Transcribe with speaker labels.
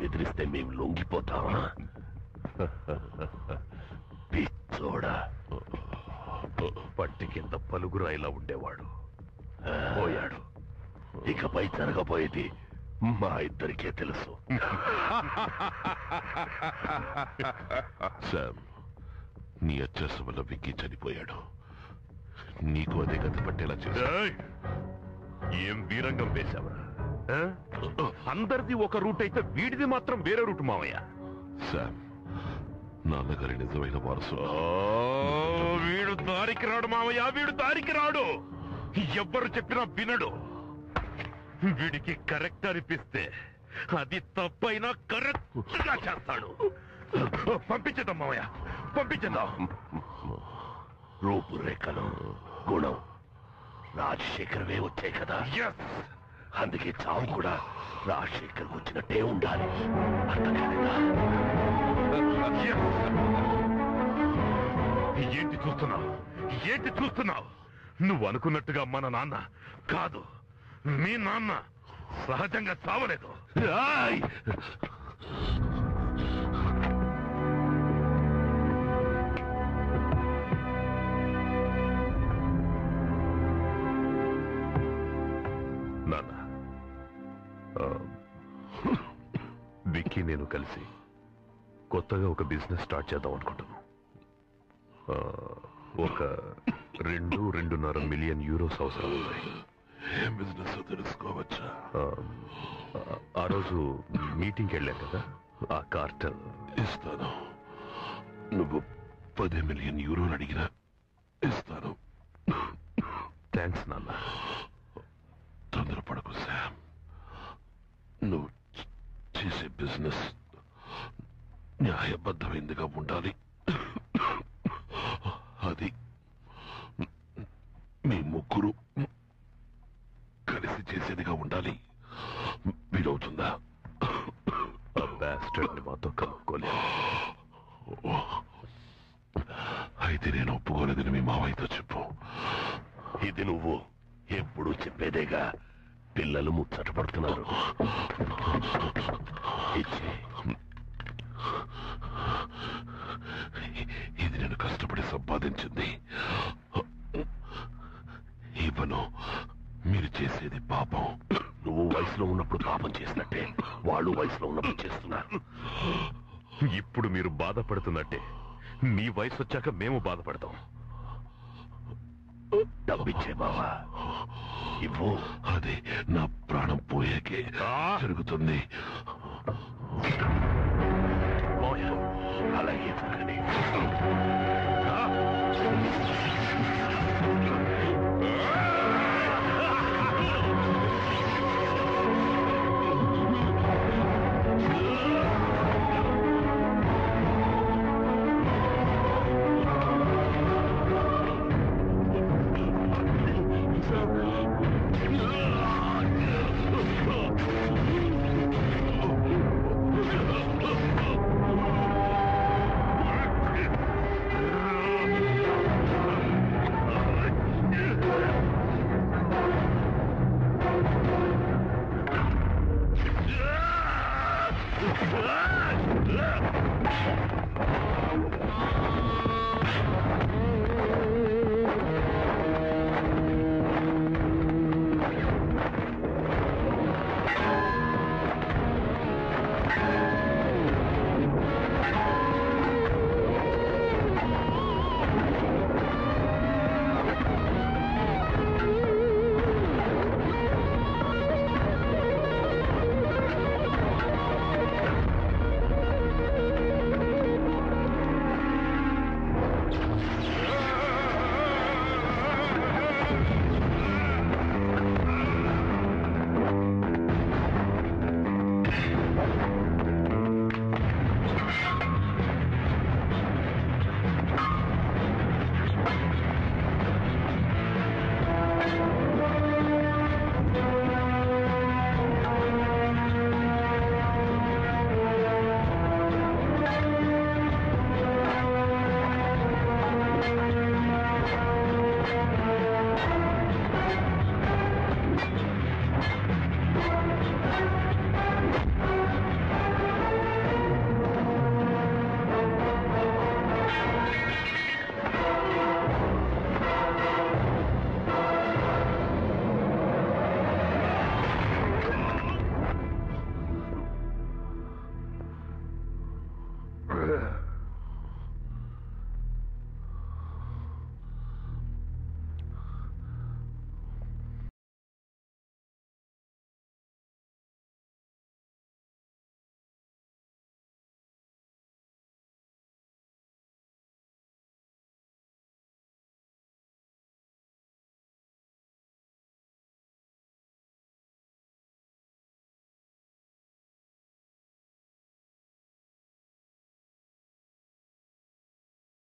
Speaker 1: బెదిరిస్తే మేము లొంగిపోతామా? పిచ్చోడా, పట్టి కింద పలుగురాయిలా ఉండేవాడు పోయాడు. ఇకపై జరగబోయేది మా ఇద్దరికే తెలుసు.
Speaker 2: శామ్, నీ అత్యాస వల్ల విక్కీ చనిపోయాడు. నీకు అదే గతి పట్టేలా చేశా.
Speaker 1: ఏం వీరంగం వేశావరా? అందరిది ఒక రూట్ అయితే వీడిది మాత్రం వేరే రూట్ మావయ్య.
Speaker 2: శామ్, నాన్నగారి నిజమైన వారసుడు.
Speaker 1: వీడు దారికి రాడు మావయ్య, వీడు దారికి రాడు. ఎవ్వరు చెప్పినా వినడు. వీడికి కరెక్ట్ అనిపిస్తే అది తప్పైనా కరెక్ట్ గా చేస్తాడు. పంపించేద్దాం మావయ్య, పంపించేద్దాం. రూపురేఖలు, గుణం రాజశేఖరవే వచ్చాయి కదా. అందుకే చావు కూడా రాజశేఖర్కి వచ్చినట్టే ఉండాలి. అర్థం కాలేదా? ఏంటి చూస్తున్నావు? ఏంటి చూస్తున్నావు? నువ్వు అనుకున్నట్టుగా మన నాన్న కాదు, మీ నాన్న సహజంగా చావలేదు. నాన్న, విక్కీ నేను కలిసి కొత్తగా ఒక బిజినెస్ స్టార్ట్ చేద్దాం అనుకుంటున్నాను. ఒక 2-2.5 మిలియన్ యూరోస్ అవసరం ఉన్నాయి.
Speaker 2: ఏం బిజినెస్ తెలుసుకోవచ్చా?
Speaker 1: ఆ రోజు మీటింగ్కి వెళ్ళాం కదా, ఆ కార్టల్.
Speaker 2: ఇస్తాను. నువ్వు 10 మిలియన్ యూరోలు అడిగినా ఇస్తాను.
Speaker 1: థ్యాంక్స్ నాన్న.
Speaker 2: తొందరపడకు శామ్. నువ్వు చేసే బిజినెస్ న్యాయబద్ధమైందిగా ఉండాలి. అది మీ ముగ్గురు కలిసి చేసేదిగా ఉండాలి. వీలవుతుందా?
Speaker 1: బ్యాస్టర్డ్ని మాతో కలుపుకోలేదు.
Speaker 2: అయితే నేను ఒప్పుకోలేదని మీ మావయ్యతో చెప్పు.
Speaker 1: ఇది నువ్వు ఎప్పుడు చెప్పేదేగా. పిల్లలు ముచ్చట పడుతున్నారు.
Speaker 2: ఇది నేను కష్టపడి సంపాదించింది. ఇవ్వను. మీరు చేసేది పాపం.
Speaker 1: నువ్వు వయసులో ఉన్నప్పుడు పాపం చేసినట్టే వాళ్ళు వయసులో ఉన్నప్పుడు చేస్తున్నారు. ఇప్పుడు మీరు బాధపడుతున్నట్టే మీ వయసు వచ్చాక మేము బాధపడతాం. డబ్బిచ్చే బావా, ఇవ్వు.
Speaker 2: అది నా ప్రాణం పోయాకే జరుగుతుంది.
Speaker 1: అలాగే జరగని.